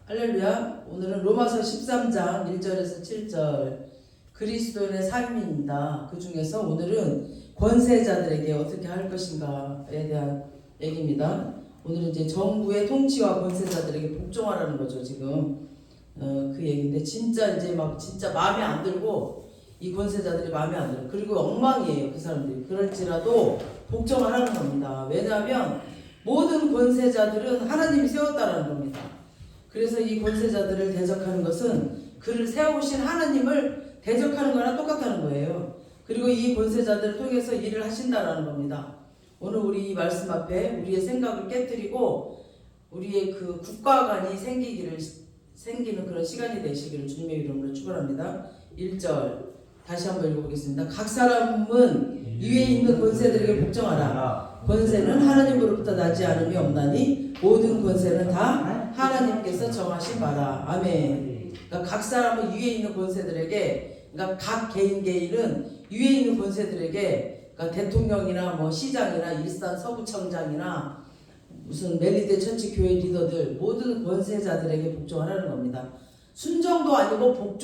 할렐루야. 오늘은 로마서 13장 1절에서 7절 그리스도인의 삶입니다. 그 중에서 오늘은 권세자들에게 어떻게 할 것인가에 대한 얘기입니다. 오늘은 이제 정부의 통치와 권세자들에게 복종하라는 거죠. 지금 그 얘기인데 진짜 이제 막 진짜 마음에 안 들고 이 권세자들이 마음에 안 들어. 그리고 엉망이에요. 그 사람들이. 그럴지라도 복종하라는 겁니다. 왜냐하면 모든 권세자들은 하나님이 세웠다라는 겁니다. 그래서 이 권세자들을 대적하는 것은 그를 세우신 하나님을 대적하는 거나 똑같다는 거예요. 그리고 이 권세자들을 통해서 일을 하신다라는 겁니다. 오늘 우리 이 말씀 앞에 우리의 생각을 깨뜨리고 우리의 그 국가관이 생기는 그런 시간이 되시기를 주님의 이름으로 축원합니다. 1절 다시 한번 읽어보겠습니다. 각 사람은 위에 있는 권세들에게 복종하라. 권세는 하나님으로부터 나지 않음이 없나니 모든 권세는 다 하나님께서 정하신 바라. 아멘. 그러니까 각 사람은 위에 있는 권세들에게, 그러니까 각 개인은 위에 있는 권세들에게, 그러니까 대통령이나 뭐 시장이나 일산 서구청장이나 무슨 멜리대 처치 교회 리더들 모든 권세자들에게 복종하라는 겁니다. 순종도 아니고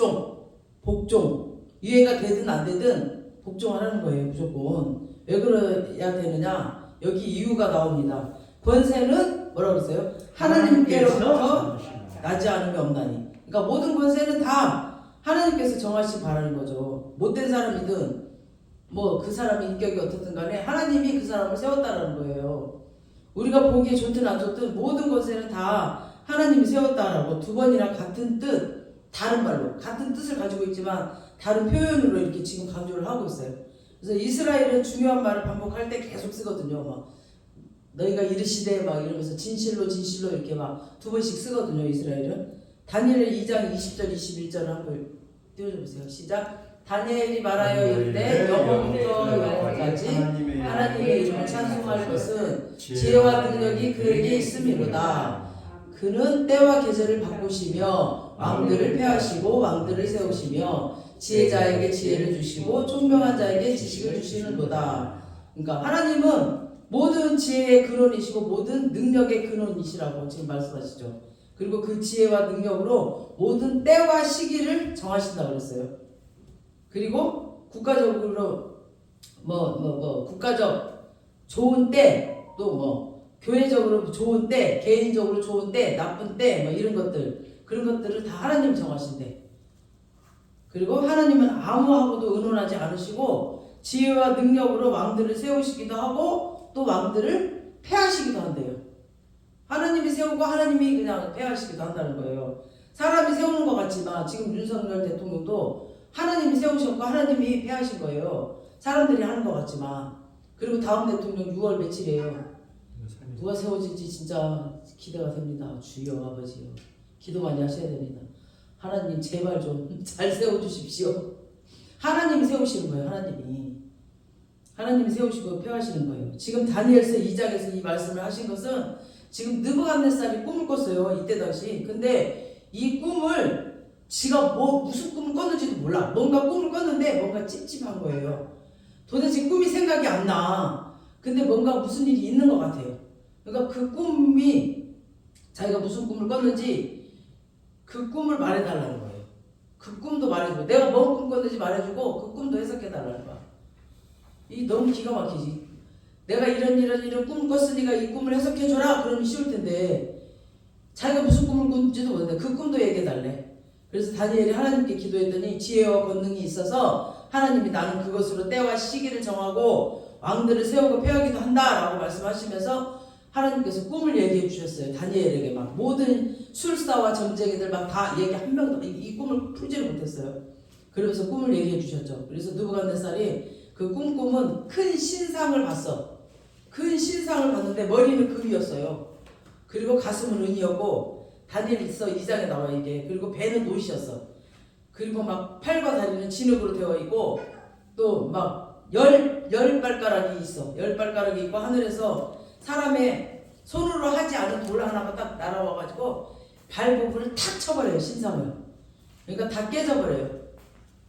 복종. 이해가 되든 안 되든 복종하라는 거예요. 무조건. 왜 그래야 되느냐? 여기 이유가 나옵니다. 권세는 뭐라고 그랬어요? 하나님께로부터 나지 않음이 없나니. 그러니까 모든 권세는 다 하나님께서 정하시 바라는 거죠. 못된 사람이든 뭐 그 사람의 인격이 어떻든 간에 하나님이 그 사람을 세웠다라는 거예요. 우리가 보기에 좋든 안 좋든 모든 권세는 다 하나님이 세웠다라고 두 번이나 같은 뜻, 다른 말로 같은 뜻을 가지고 있지만 다른 표현으로 이렇게 지금 강조를 하고 있어요. 그래서 이스라엘은 중요한 말을 반복할 때 계속 쓰거든요. 막 너희가 이르시되 막 이러면서 진실로 이렇게 막 두 번씩 쓰거든요. 이스라엘은. 다니엘 2장 20절 21절을 한번 띄워줘보세요. 시작. 다니엘이 말하여 이르되 영원부터 영원까지 하나님의 이름을 찬송할 것은 지혜와 능력이 그에게 있음이로다. 그는 때와 계절을 바꾸시며 왕들을 폐하시고 왕들을 세우시며 지혜자에게 지혜를 주시고 총명한 자에게 지식을 주시는도다. 그러니까 하나님은 모든 지혜의 근원이시고 모든 능력의 근원이시라고 지금 말씀하시죠. 그리고 그 지혜와 능력으로 모든 때와 시기를 정하신다고 그랬어요. 그리고 국가적으로 국가적 좋은 때, 또 뭐 교회적으로 좋은 때, 개인적으로 좋은 때, 나쁜 때, 뭐 이런 것들, 그런 것들을 다 하나님이 정하신대. 그리고 하나님은 아무하고도 의논하지 않으시고 지혜와 능력으로 왕들을 세우시기도 하고 또 왕들을 폐하시기도 한대요. 하나님이 세우고 하나님이 그냥 폐하시기도 한다는 거예요. 사람이 세우는 것 같지만 지금 윤석열 대통령도 하나님이 세우셨고 하나님이 폐하신 거예요. 사람들이 하는 것 같지만. 그리고 다음 대통령 6월 며칠이에요. 누가 세워질지 진짜 기대가 됩니다. 주여 아버지요. 기도 많이 하셔야 됩니다. 하나님 제발 좀 잘 세워주십시오. 하나님이 세우시는 거예요. 하나님이 세우시고 폐하시는 거예요. 지금 다니엘서 2장에서 이 말씀을 하신 것은 지금 느부갓네살이 꿈을 꿨어요. 이때 당시. 근데 이 꿈을 지가 무슨 꿈을 꿨는지도 몰라. 뭔가 꿈을 꿨는데 뭔가 찝찝한 거예요. 도대체 꿈이 생각이 안 나. 근데 뭔가 무슨 일이 있는 것 같아요. 그러니까 그 꿈이 자기가 무슨 꿈을 꿨는지 그 꿈을 말해달라는 거예요. 그 꿈도 말해주고 내가 뭔 꿈 꿨는지 말해주고 그 꿈도 해석해달라는 거야. 이 너무 기가 막히지. 내가 이런 꿈을 꿨으니까 이 꿈을 해석해줘라 그러면 쉬울 텐데 자기가 무슨 꿈을 꾼지도 모르는데 그 꿈도 얘기해달래. 그래서 다니엘이 하나님께 기도했더니 지혜와 권능이 있어서 하나님이 나는 그것으로 때와 시기를 정하고 왕들을 세우고 폐하기도 한다라고 말씀하시면서 하나님께서 꿈을 얘기해 주셨어요. 다니엘에게 막 모든 술사와 점쟁이들 막 다 얘기 한 명도 이 꿈을 풀지를 못했어요. 그러면서 꿈을 얘기해 주셨죠. 그래서 느부갓네살이 그 꿈은 큰 신상을 봤어. 큰 신상을 봤는데 머리는 금이었어요. 그리고 가슴은 은이었고 다니엘서 2장에 나와 이게. 그리고 배는 노시였어. 그리고 막 팔과 다리는 진흙으로 되어 있고 또 막 열 발가락이 있어. 10발가락이 있고 하늘에서 사람의 손으로 하지 않은 돌 하나가 딱 날아와가지고 발 부분을 탁 쳐버려요. 신상을. 그러니까 다 깨져버려요.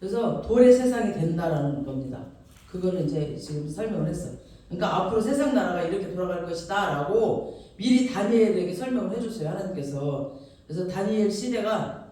그래서 돌의 세상이 된다라는 겁니다. 그거는 이제 지금 설명을 했어요. 그러니까 앞으로 세상 나라가 이렇게 돌아갈 것이다 라고 미리 다니엘에게 설명을 해줬어요. 하나님께서. 그래서 다니엘 시대가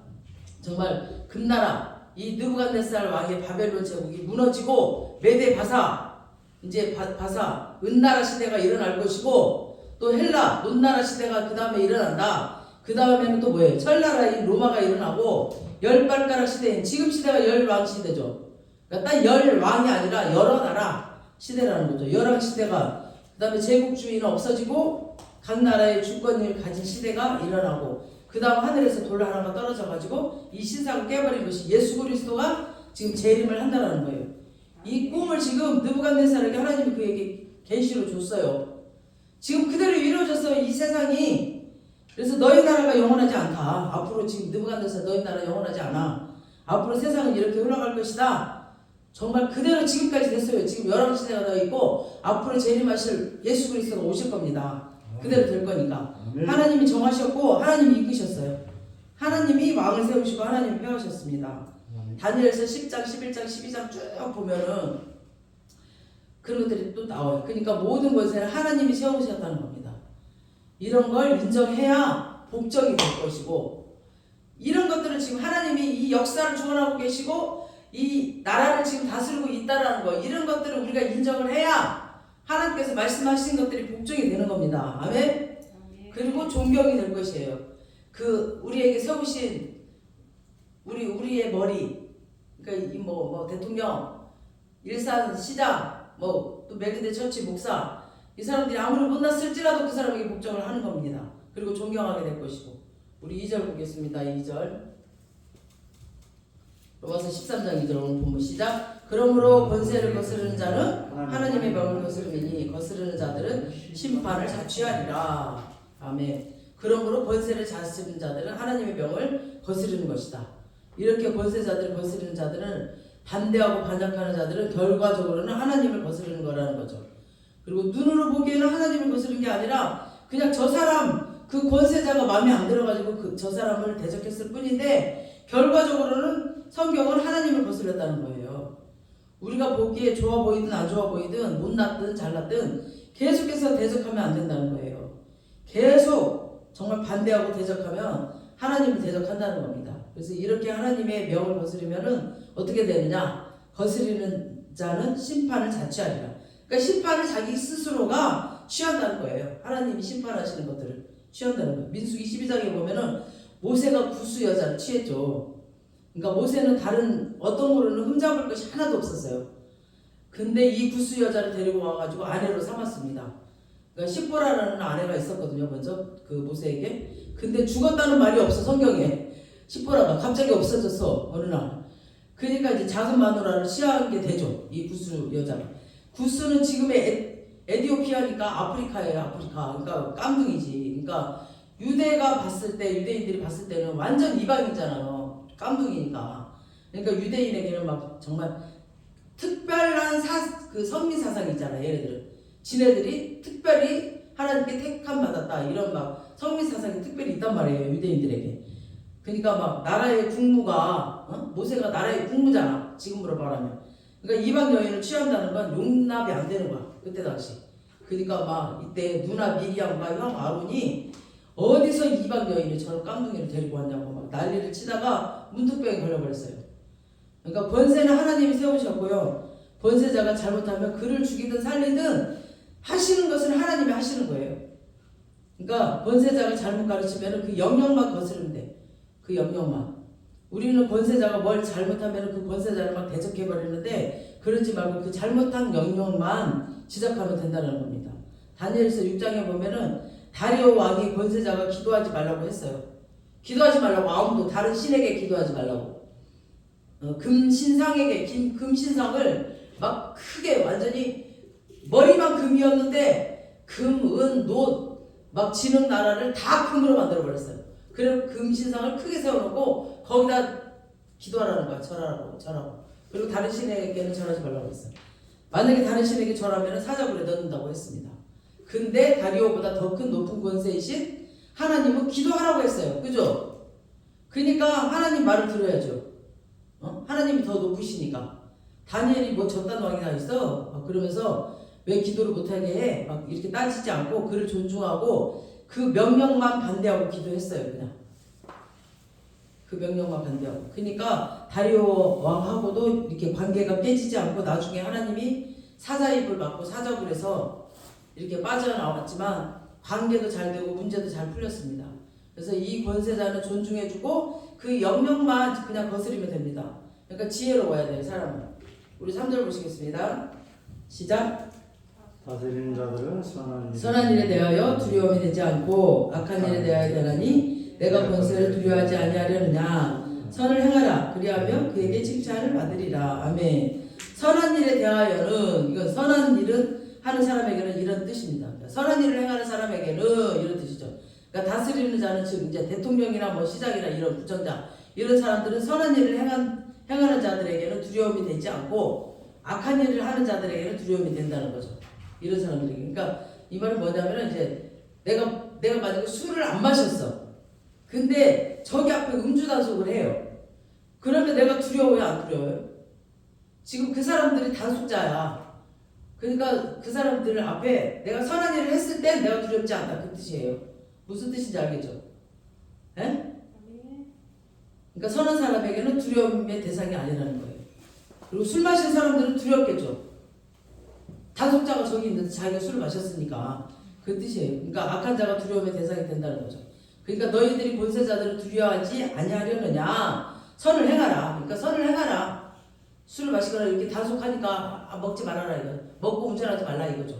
정말 금나라 이 느부갓네살 왕의 바벨론 제국이 무너지고 메데 바사 이제 바사 은나라 시대가 일어날 것이고 또 헬라 논나라 시대가 그 다음에 일어난다. 그 다음에는 또 뭐예요? 철나라인 로마가 일어나고 열발가락 시대인 지금 시대가 열왕 시대죠. 그러니까 딱 열왕이 아니라 여러 나라 시대라는 거죠. 열왕 시대가 그 다음에 제국주의는 없어지고 각 나라의 주권을 가진 시대가 일어나고 그 다음 하늘에서 돌 하나가 떨어져가지고 이 신상을 깨버린 것이 예수 그리스도가 지금 재림을 한다는 거예요. 이 꿈을 지금 느부갓네살에게 하나님이 그에게 계시로 줬어요. 지금 그대로 이루어졌어요. 이 세상이. 그래서 너희 나라가 영원하지 않다. 앞으로 지금 느부갓네살 너희 나라 영원하지 않아. 앞으로 세상은 이렇게 흘러갈 것이다. 정말 그대로 지금까지 됐어요. 지금 열왕 시대가 더 있고 앞으로 재림하실 예수 그리스도가 오실 겁니다. 그대로 될 거니까. 하나님이 정하셨고 하나님이 이끄셨어요. 하나님이 왕을 세우시고 하나님이 펴으셨습니다. 다니엘서 10장, 11장, 12장 쭉 보면은 그런 것들이 또 나와요. 그러니까 모든 것을 하나님이 세우셨다는 겁니다. 이런 걸 인정해야 복종이 될 것이고 이런 것들은 지금 하나님이 이 역사를 주관하고 계시고 이 나라를 지금 다스리고 있다라는 거 이런 것들을 우리가 인정을 해야 하나님께서 말씀하신 것들이 복종이 되는 겁니다. 아멘? 그리고 존경이 될 것이에요. 그 우리에게 세우신 우리의 머리 그러니까 뭐 대통령, 일산 시장, 뭐 또 멜기대 처치 목사 이 사람들이 아무리 못났을지라도 그 사람에게 복종을 하는 겁니다. 그리고 존경하게 될 것이고 우리 2절 보겠습니다. 2절 로마서 13장 2절 오늘 본문 시작. 그러므로 권세를 거스르는 자는 하나님의 명을 거스르니 거스르는 자들은 심판을 자취하리라. 아멘. 그러므로 권세를 자스르는 자들은 하나님의 명을 거스르는 것이다. 이렇게 권세자들을 거스르는 자들은 반대하고 반역하는 자들은 결과적으로는 하나님을 거스르는 거라는 거죠. 그리고 눈으로 보기에는 하나님을 거스르는 게 아니라 그냥 저 사람 그 권세자가 마음에 안 들어가지고 저 사람을 대적했을 뿐인데 결과적으로는 성경은 하나님을 거스렸다는 거예요. 우리가 보기에 좋아 보이든 안 좋아 보이든 못났든 잘났든 계속해서 대적하면 안 된다는 거예요. 계속 정말 반대하고 대적하면 하나님을 대적한다는 겁니다. 그래서 이렇게 하나님의 명을 거스르면은 어떻게 되느냐? 거스리는 자는 심판을 자취하리라. 그러니까 심판을 자기 스스로가 취한다는 거예요. 하나님이 심판하시는 것들을 취한다는 거예요. 민수기 12장에 보면은 모세가 구스 여자를 취했죠. 그러니까 모세는 다른 어떤 거로는 흠잡을 것이 하나도 없었어요. 근데 이 구스 여자를 데리고 와가지고 아내로 삼았습니다. 그러니까 십보라라는 아내가 있었거든요. 먼저 그 모세에게. 근데 죽었다는 말이 없어 성경에. 십보라가 갑자기 없어졌어 어느 날. 그러니까 이제 작은 마누라를 취하게 되죠. 이 구스 여자가. 구스는 지금의 에티오피아니까 아프리카예요. 아프리카. 그러니까 깜둥이지. 그러니까 유대인들이 봤을 때는 완전 이방이잖아요. 깜둥이니까. 그러니까 유대인에게는 막 정말 특별한 그 선미 사상이 있잖아요. 얘네들은. 지네들이 특별히 하나님께 택함 받았다. 이런 막 선미 사상이 특별히 있단 말이에요. 유대인들에게. 그러니까 막 나라의 국무가 모세가 나라의 국무잖아. 지금으로 말하면. 그러니까 이방 여인을 취한다는 건 용납이 안 되는 거야. 그때 당시. 그러니까 막 이때 누나 미리암과 형 아론이 어디서 이방 여인을 저런 깜둥이를 데리고 왔냐고 막 난리를 치다가 문득병에 걸려버렸어요. 그러니까 권세는 하나님이 세우셨고요. 권세자가 잘못하면 그를 죽이든 살리든 하시는 것은 하나님이 하시는 거예요. 그러니까 권세자가 잘못 가르치면 그 영역만 거스르면 돼. 그 영역만. 우리는 권세자가 뭘 잘못하면 그 권세자를 막 대적해버리는데 그러지 말고 그 잘못한 영역만 지적하면 된다는 겁니다. 다니엘서 6장에 보면은 다리오 왕이 권세자가 기도하지 말라고 했어요. 기도하지 말라고 아무도 다른 신에게 기도하지 말라고. 금신상에게 금신상을 막 크게 완전히 머리만 금이었는데 금, 은, 노 막 지능 나라를 다 금으로 만들어 버렸어요. 그리고 금신상을 크게 세워놓고 거기다 기도하라는 거야. 절하라고. 그리고 다른 신에게는 절하지 말라고 했어요. 만약에 다른 신에게 절하면 사자굴에 넣는다고 했습니다. 근데 다리오보다 더 큰 높은 권세이신 하나님은 기도하라고 했어요. 그죠? 그러니까 하나님 말을 들어야죠. 하나님이 더 높으시니까. 다니엘이 뭐 저딴 왕이 다 있어? 그러면서 왜 기도를 못하게 해? 막 이렇게 따지지 않고 그를 존중하고 그 명령만 반대하고 기도했어요. 그냥 그 명령만 반대하고. 그러니까 다리오 왕하고도 이렇게 관계가 깨지지 않고 나중에 하나님이 사자입을 막고 사적을 해서 이렇게 빠져나왔지만 관계도 잘 되고 문제도 잘 풀렸습니다. 그래서 이 권세자는 존중해주고 그 영역만 그냥 거스르면 됩니다. 그러니까 지혜로워야 돼요, 사람은. 우리 3절 보시겠습니다. 시작. 다스리는 자들은 선한 일에 대하여 두려움이 되지 않고 악한 일에 대하여 되나니 내가 권세를 두려워하지 아니하려느냐. 선을 행하라. 그리하면 그에게 칭찬을 받으리라. 아멘. 선한 일에 대하여는, 이건 선한 일은 하는 사람에게는 이런 뜻입니다. 그러니까 선한 일을 행하는 사람에게는 이런 뜻이죠. 그러니까 다스리는 자는 즉 이제 대통령이나 뭐 시장이나 이런 부정자 이런 사람들은 선한 일을 행하는 자들에게는 두려움이 되지 않고 악한 일을 하는 자들에게는 두려움이 된다는 거죠. 이런 사람들에게. 그러니까 이 말은 뭐냐면은 이제 내가 만약에 술을 안 마셨어. 근데 저기 앞에 음주 단속을 해요. 그러면 내가 두려워요, 안 두려워요? 지금 그 사람들이 단속자야. 그러니까 그 사람들 앞에 내가 선한 일을 했을 때 내가 두렵지 않다, 그 뜻이에요. 무슨 뜻인지 알겠죠? 에? 그러니까 선한 사람에게는 두려움의 대상이 아니라는 거예요. 그리고 술 마신 사람들은 두렵겠죠. 단속자가 저기 있는데 자기가 술을 마셨으니까 그 뜻이에요. 그러니까 악한 자가 두려움의 대상이 된다는 거죠. 그러니까 너희들이 권세자들을 두려워하지 아니하려느냐. 선을 행하라. 그러니까 선을 행하라. 술을 마시거나 이렇게 단속하니까 먹지 말아라 이거. 먹고 운전하지 말라 이거죠.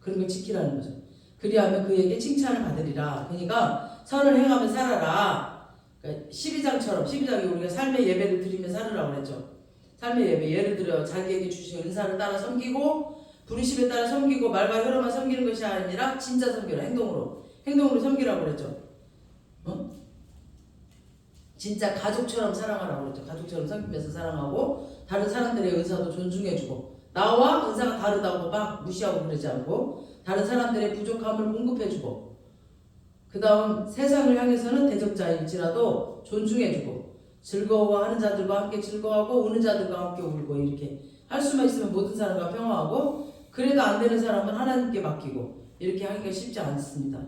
그런 걸 지키라는 거죠. 그리하면 그에게 칭찬을 받으리라. 그러니까 선을 행하면 살아라. 그러니까 12장이 우리가 삶의 예배를 드리며 살으라고 그랬죠. 삶의 예배, 예를 들어 자기에게 주신 은사를 따라 섬기고 부르심에 따라 섬기고 말과 혀로만 섬기는 것이 아니라 진짜 섬기라. 행동으로 섬기라고 그랬죠. 진짜 가족처럼 사랑하라고 그랬죠. 가족처럼 섬기면서 사랑하고 다른 사람들의 은사도 존중해주고 나와 은사가 다르다고 막 무시하고 그러지 않고 다른 사람들의 부족함을 공급해주고 그 다음 세상을 향해서는 대적자일지라도 존중해주고 즐거워하는 자들과 함께 즐거워하고 우는 자들과 함께 울고 이렇게 할 수만 있으면 모든 사람과 평화하고 그래도 안 되는 사람은 하나님께 맡기고 이렇게 하기가 쉽지 않습니다.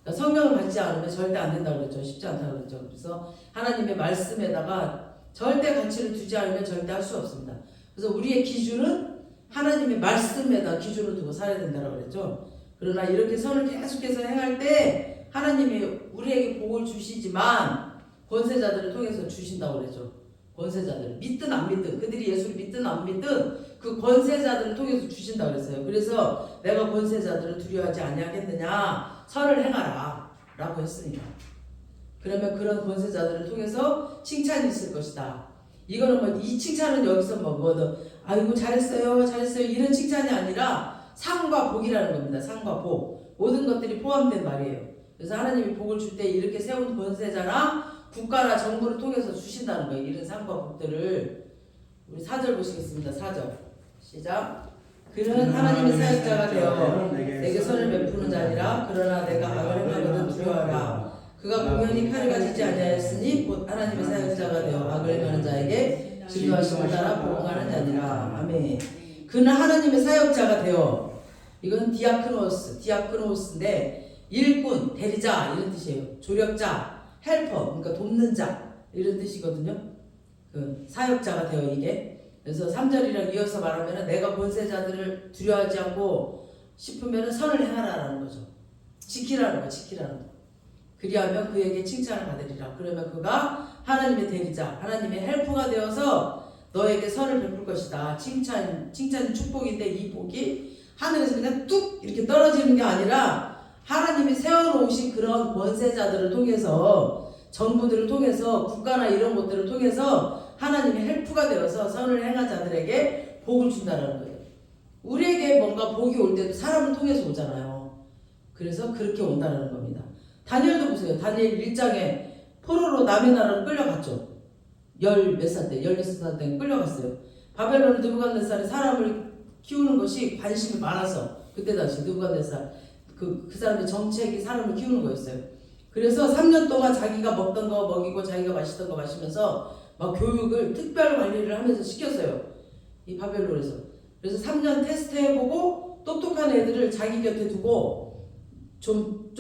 그러니까 성령을 받지 않으면 절대 안 된다고 그랬죠. 쉽지 않다고 그랬죠. 그래서 하나님의 말씀에다가 절대 가치를 두지 않으면 절대 할 수 없습니다. 그래서 우리의 기준은 하나님의 말씀에다 기준을 두고 살아야 된다고 그랬죠. 그러나 이렇게 선을 계속해서 행할 때 하나님이 우리에게 복을 주시지만 권세자들을 통해서 주신다고 그랬죠. 권세자들 믿든 안 믿든 그들이 예수를 믿든 안 믿든 그 권세자들을 통해서 주신다고 그랬어요. 그래서 내가 권세자들을 두려워하지 아니하겠느냐. 선을 행하라 라고 했습니다. 그러면 그런 권세자들을 통해서 칭찬이 있을 것이다. 이거는 뭐 이 칭찬은 여기서 뭐 아이고 잘했어요 이런 칭찬이 아니라 상과 복이라는 겁니다. 상과 복 모든 것들이 포함된 말이에요. 그래서 하나님이 복을 줄 때 이렇게 세운 권세자나 국가나 정부를 통해서 주신다는 거예요. 이런 상과 복들을. 우리 4절 보시겠습니다. 4절 시작. 그는 하나님의 사역자가 되어 내게 선을 베푸는 자니라. 그러나 내가 악을 행하거든 두려워하라. 그가 공연히 칼을 가지지 아니하였으니 곧 하나님의 사역자가 되어 악을 행하는 자에게 진노하심을 따라 보응하는 자니라. 아멘. 그는 하나님의 사역자가 되어, 이건 디아크노스인데 일꾼, 대리자 이런 뜻이에요. 조력자, 헬퍼, 그러니까 돕는 자 이런 뜻이거든요. 그 사역자가 되어 이게. 그래서 3절이랑 이어서 말하면 내가 권세자들을 두려워하지 않고 싶으면 선을 행하라라는 거죠. 지키라는 거. 그리하면 그에게 칭찬을 받으리라. 그러면 그가 하나님의 대리자, 하나님의 헬프가 되어서 너에게 선을 베풀 것이다. 칭찬이 축복인데 이 복이 하늘에서 그냥 뚝 이렇게 떨어지는 게 아니라 하나님이 세워놓으신 그런 권세자들을 통해서 정부들을 통해서 국가나 이런 것들을 통해서 하나님의 헬프가 되어서 선을 행한 자들에게 복을 준다는 거예요. 우리에게 뭔가 복이 올 때도 사람을 통해서 오잖아요. 그래서 그렇게 온다는 겁니다. 다니엘도 보세요. 다니엘 1장에 포로로 남의 나라로 끌려갔죠. 10몇 살 때 끌려갔어요. 바벨론 느부갓네살이 사람을 키우는 것이 관심이 많아서 그때 당시 느부갓네살 그 사람의 정책이 사람을 키우는 거였어요. 그래서 3년 동안 자기가 먹던 거 먹이고 자기가 마시던 거 마시면서 막 교육을 특별 관리를 하면서 시켰어요. 이 바벨론에서. 그래서 3년 테스트해보고 똑똑한 애들을 자기 곁에 두고 좀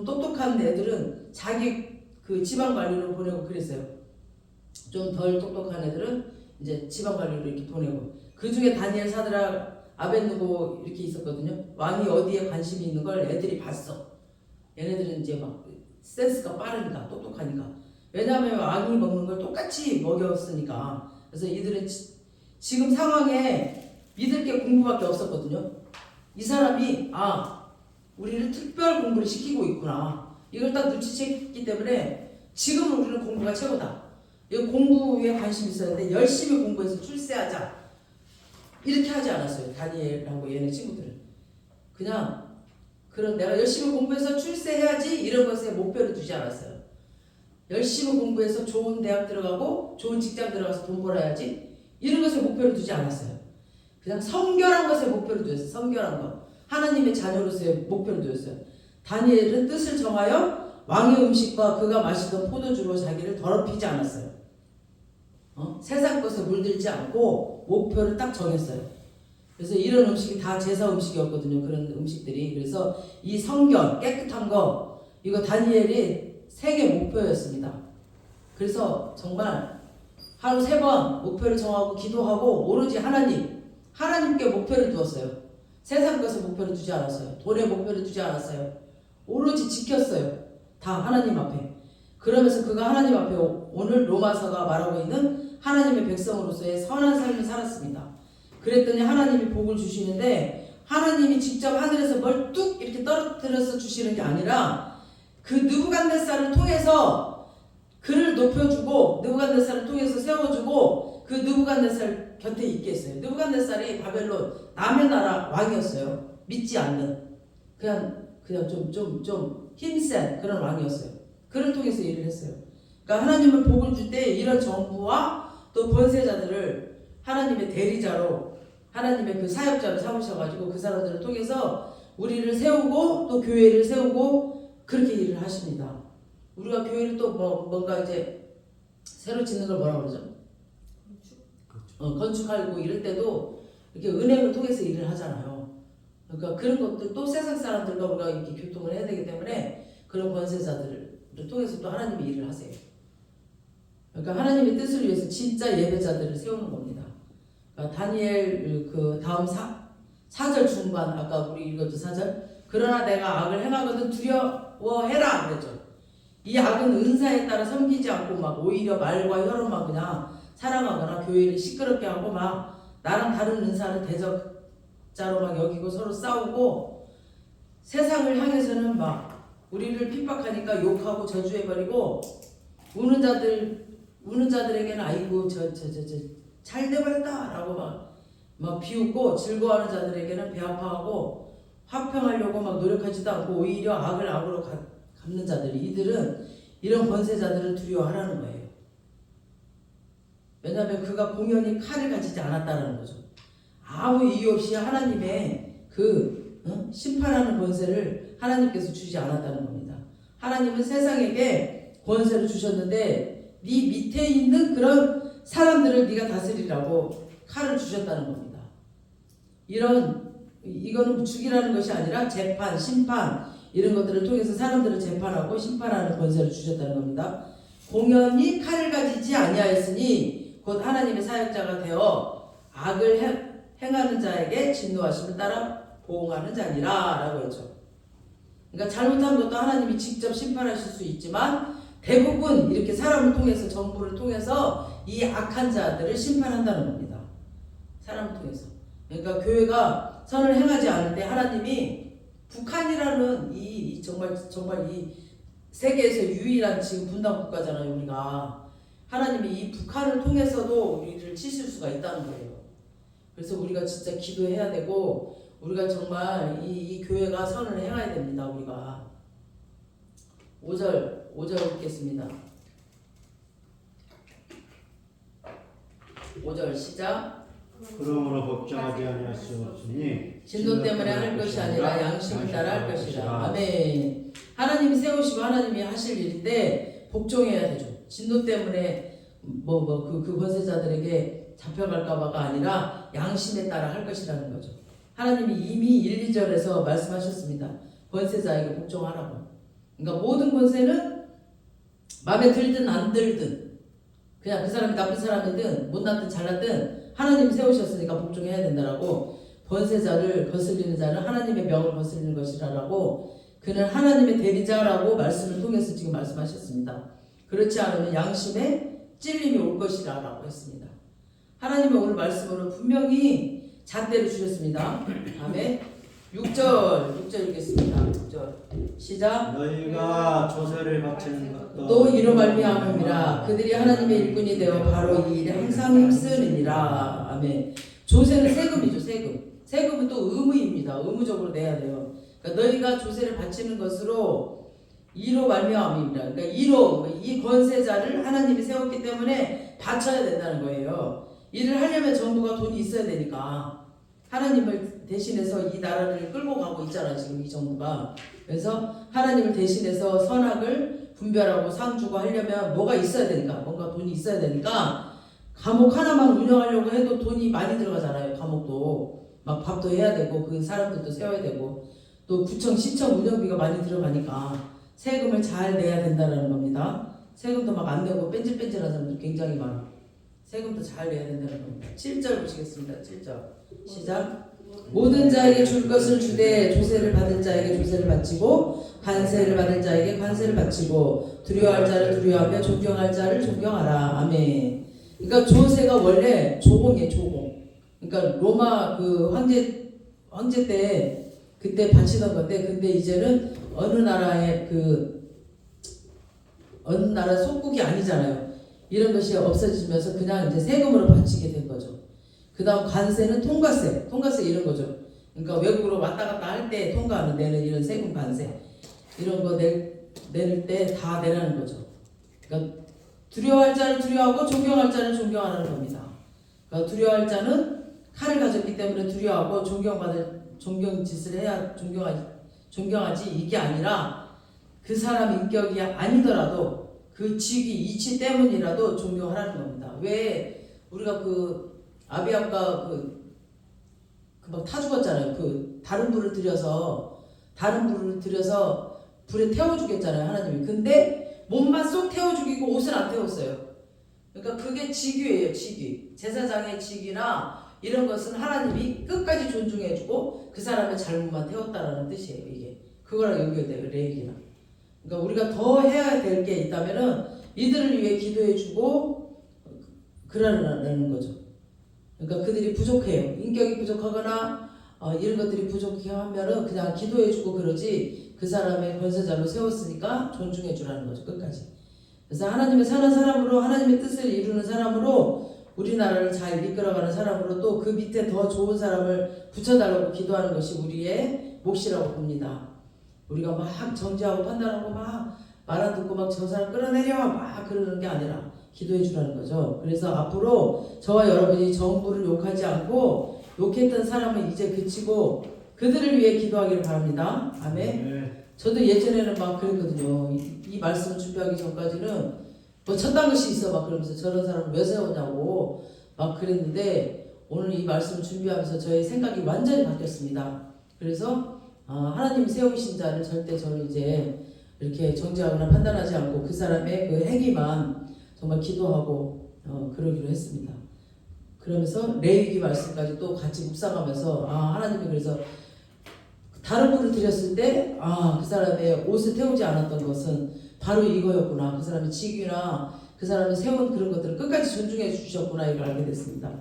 똑똑한 애들은 자기 그 지방 관리로 보내고 그랬어요. 좀 덜 똑똑한 애들은 이제 지방 관리로 이렇게 보내고, 그 중에 다니엘, 사드락, 아벳느고 이렇게 있었거든요. 왕이 어디에 관심이 있는 걸 애들이 봤어. 얘네들은 이제 막 센스가 빠르니까, 똑똑하니까. 왜냐하면 왕이 먹는 걸 똑같이 먹였으니까. 그래서 이들은 지금 상황에 믿을 게 공부밖에 없었거든요. 이 사람이 우리를 특별 공부를 시키고 있구나, 이걸 딱 눈치챘기 때문에 지금 우리는 공부가 최고다. 이 공부에 관심이 있었는데 열심히 공부해서 출세하자, 이렇게 하지 않았어요. 다니엘하고 얘네 친구들은 그냥 그런 내가 열심히 공부해서 출세해야지 이런 것에 목표를 두지 않았어요. 열심히 공부해서 좋은 대학 들어가고 좋은 직장 들어가서 돈 벌어야지, 이런 것에 목표를 두지 않았어요. 그냥 성결한 것에 목표를 두었어요. 성결한 것, 하나님의 자녀로서의 목표를 두었어요. 다니엘은 뜻을 정하여 왕의 음식과 그가 마시던 포도주로 자기를 더럽히지 않았어요. 세상 것에 물들지 않고 목표를 딱 정했어요. 그래서 이런 음식이 다 제사 음식이었거든요. 그런 음식들이. 그래서 이 성결, 깨끗한 거, 이거 다니엘이 세계 목표였습니다. 그래서 정말 하루 3번 목표를 정하고 기도하고 오로지 하나님께 목표를 두었어요. 세상 것에 목표를 두지 않았어요. 돈에 목표를 두지 않았어요. 오로지 지켰어요. 다 하나님 앞에. 그러면서 그가 하나님 앞에 오늘 로마서가 말하고 있는 하나님의 백성으로서의 선한 삶을 살았습니다. 그랬더니 하나님이 복을 주시는데, 하나님이 직접 하늘에서 뭘 뚝 이렇게 떨어뜨려서 주시는 게 아니라 그 느부갓네살을 통해서 그를 높여주고, 느부갓네살을 통해서 세워주고, 그 느부갓네살 곁에 있게 했어요. 느부갓네살이 바벨론 남의 나라 왕이었어요. 믿지 않는 그냥 좀 힘센 그런 왕이었어요. 그를 통해서 일을 했어요. 그러니까 하나님은 복을 줄 때 이런 정부와 또 권세자들을 하나님의 대리자로, 하나님의 그 사역자로 삼으셔가지고 그 사람들을 통해서 우리를 세우고 또 교회를 세우고 그렇게 일을 하십니다. 우리가 교회를 또 뭔가 이제 새로 짓는 걸 뭐라 그러죠? 건축하고 이럴 때도 이렇게 은행을 통해서 일을 하잖아요. 그러니까 그런 것들 또 세상 사람들과 우리가 이렇게 교통을 해야 되기 때문에 그런 권세자들을 통해서 또 하나님이 일을 하세요. 그러니까 하나님의 뜻을 위해서 진짜 예배자들을 세우는 겁니다. 그러니까 다니엘 그 다음 4절 중반, 아까 우리 읽었던 4절, 그러나 내가 악을 행하거든 두려워해라 그랬죠. 이 악은 은사에 따라 섬기지 않고 막 오히려 말과 혀로만 그냥 사랑하거나 교회를 시끄럽게 하고 막 나랑 다른 은사를 대적자로 막 여기고 서로 싸우고, 세상을 향해서는 막 우리를 핍박하니까 욕하고 저주해버리고, 우는 자들에게는 아이고 잘 돼버렸다 라고 막 비웃고, 즐거워하는 자들에게는 배 아파하고 화평하려고 막 노력하지도 않고 오히려 악을 악으로 갚는 자들이, 이들은 이런 권세자들을 두려워하라는 거예요. 왜냐하면 그가 공연히 칼을 가지지 않았다는 거죠. 아무 이유 없이 하나님의 그 심판하는 권세를 하나님께서 주지 않았다는 겁니다. 하나님은 세상에게 권세를 주셨는데 네 밑에 있는 그런 사람들을 네가 다스리라고 칼을 주셨다는 겁니다. 이거는 죽이라는 것이 아니라 재판, 심판 이런 것들을 통해서 사람들을 재판하고 심판하는 권세를 주셨다는 겁니다. 공연히 칼을 가지지 아니하였으니 곧 하나님의 사역자가 되어 악을 행하는 자에게 진노하심을 따라 보응하는 자니라 라고 했죠. 그러니까 잘못한 것도 하나님이 직접 심판하실 수 있지만 대부분 이렇게 사람을 통해서, 정부를 통해서 이 악한 자들을 심판한다는 겁니다. 사람을 통해서. 그러니까 교회가 선을 행하지 않을 때 하나님이 북한이라는 이 정말 이 세계에서 유일한 지금 분단 국가잖아요. 우리가 하나님이 이 북한을 통해서도 우리를 치실 수가 있다는 거예요. 그래서 우리가 진짜 기도해야 되고, 우리가 정말 이 교회가 선을 행해야 됩니다. 우리가 5절 읽겠습니다. 5절 시작. 그러므로 걱정하지 아니할 수 없으니 진노 때문에 할 것이 아니라 양심을 따라 할 것이라. 아멘. 하나님이 세우시고 하나님이 하실 일인데 복종해야 되죠. 진노 때문에 그 권세자들에게 잡혀갈까봐가 아니라 양심에 따라 할 것이라는 거죠. 하나님이 이미 1, 2절에서 말씀하셨습니다. 권세자에게 복종하라고. 그러니까 모든 권세는 마음에 들든 안 들든 그냥 그 사람이 나쁜 사람이든 못났든 잘났든 하나님이 세우셨으니까 복종해야 된다라고 권세자를 거슬리는 자는 하나님의 명을 거슬리는 것이라라고 그는 하나님의 대리자라고 말씀을 통해서 지금 말씀하셨습니다. 그렇지 않으면 양심에 찔림이 올 것이라라고 했습니다. 하나님의 오늘 말씀으로 분명히 잣대를 주셨습니다. 다음에 6절 읽겠습니다. 6절 시작. 너희가 조세를 바치는 것도 또 이로 말미암음이라 그들이 하나님의 일꾼이 되어 바로 이 일에 항상 힘쓰느니라. 아멘. 조세는 세금이죠. 세금은 또 의무입니다. 의무적으로 내야 돼요. 그러니까 너희가 조세를 바치는 것으로 이로 말미암음이라. 그러니까 이로 이 권세자를 하나님이 세웠기 때문에 바쳐야 된다는 거예요. 일을 하려면 정부가 돈이 있어야 되니까 하나님을 대신해서 이 나라를 끌고 가고 있잖아 지금 이 정부가. 그래서 하나님을 대신해서 선악을 분별하고 상 주고 하려면 뭐가 있어야 되니까 뭔가 돈이 있어야 되니까 감옥 하나만 운영하려고 해도 돈이 많이 들어가잖아요. 감옥도 막 밥도 해야 되고 그 사람들도 세워야 되고 또 구청 시청 운영비가 많이 들어가니까 세금을 잘 내야 된다는 겁니다. 세금도 막 안 내고 뺀질뺀질한 사람들 굉장히 많아. 세금도 잘 내야 된다는 겁니다. 7절 보시겠습니다. 7절 시작. 모든 자에게 줄 것을 주되 조세를 받을 자에게 조세를 바치고 관세를 받을 자에게 관세를 바치고 두려워할 자를 두려워하며 존경할 자를 존경하라. 아멘. 그러니까 조세가 원래 조공이에요. 조공. 그러니까 로마 그 황제 때 그때 바치던 건데 근데 이제는 어느 나라의 어느 나라 속국이 아니잖아요. 이런 것이 없어지면서 그냥 이제 세금으로 바치게 된 거죠. 그 다음 관세는 통과세 이런 거죠. 그러니까 외국으로 왔다 갔다 할 때 통과하는 내는 이런 세금 관세 이런 거 내릴 때 다 내라는 거죠. 그러니까 두려워할 자는 두려워하고 존경할 자는 존경하는 겁니다. 그러니까 두려워할 자는 칼을 가졌기 때문에 두려워하고 존경짓을 해야 존경하지 이게 아니라 그 사람 인격이 아니더라도 그 직위 이치 때문이라도 존경하라는 겁니다. 왜 우리가 아비압과 막 타 죽었잖아요. 다른 불을 들여서 불에 태워 주겠잖아요. 하나님이. 근데 몸만 쏙 태워 죽이고 옷을 안 태웠어요. 그러니까 그게 직위예요. 직위. 제사장의 직위나 이런 것은 하나님이 끝까지 존중해주고 그 사람의 잘못만 태웠다라는 뜻이에요. 이게 그거랑 연결돼요. 레이기랑. 그러니까 우리가 더 해야 될 게 있다면은 이들을 위해 기도해주고 그러라는 거죠. 그러니까 그들이 부족해요. 인격이 부족하거나 이런 것들이 부족하면은 그냥 기도해주고 그러지 그 사람의 권세자로 세웠으니까 존중해주라는 거죠. 끝까지. 그래서 하나님의 사는 사람으로 하나님의 뜻을 이루는 사람으로 우리나라를 잘 이끌어가는 사람으로 또 그 밑에 더 좋은 사람을 붙여달라고 기도하는 것이 우리의 몫이라고 봅니다. 우리가 막 정죄하고 판단하고 막 말 안 듣고 막 저 사람 끌어내려 막 그러는 게 아니라 기도해 주라는 거죠. 그래서 앞으로 저와 여러분이 정부를 욕하지 않고 욕했던 사람은 이제 그치고 그들을 위해 기도하기를 바랍니다. 아멘. 네. 저도 예전에는 막 그랬거든요. 이 말씀을 준비하기 전까지는 뭐 첫단 것이 있어 막 그러면서 저런 사람을 왜 세우냐고 막 그랬는데 오늘 이 말씀을 준비하면서 저의 생각이 완전히 바뀌었습니다. 그래서 하나님 세우신 자를 절대 저는 이제 이렇게 정죄하거나 판단하지 않고 그 사람의 그 행위만 정말 기도하고 그러기로 했습니다. 그러면서 레위기 말씀까지 또 같이 묵상하면서 하나님이 그래서 다른 분을 드렸을 때 그 사람의 옷을 태우지 않았던 것은 바로 이거였구나. 그 사람의 직위나 그 사람의 세운 그런 것들을 끝까지 존중해 주셨구나 이걸 알게 됐습니다.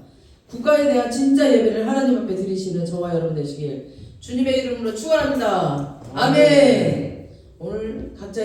국가에 대한 진짜 예배를 하나님 앞에 드리시는 저와 여러분 되시길 주님의 이름으로 축원합니다. 아멘. 오늘 각자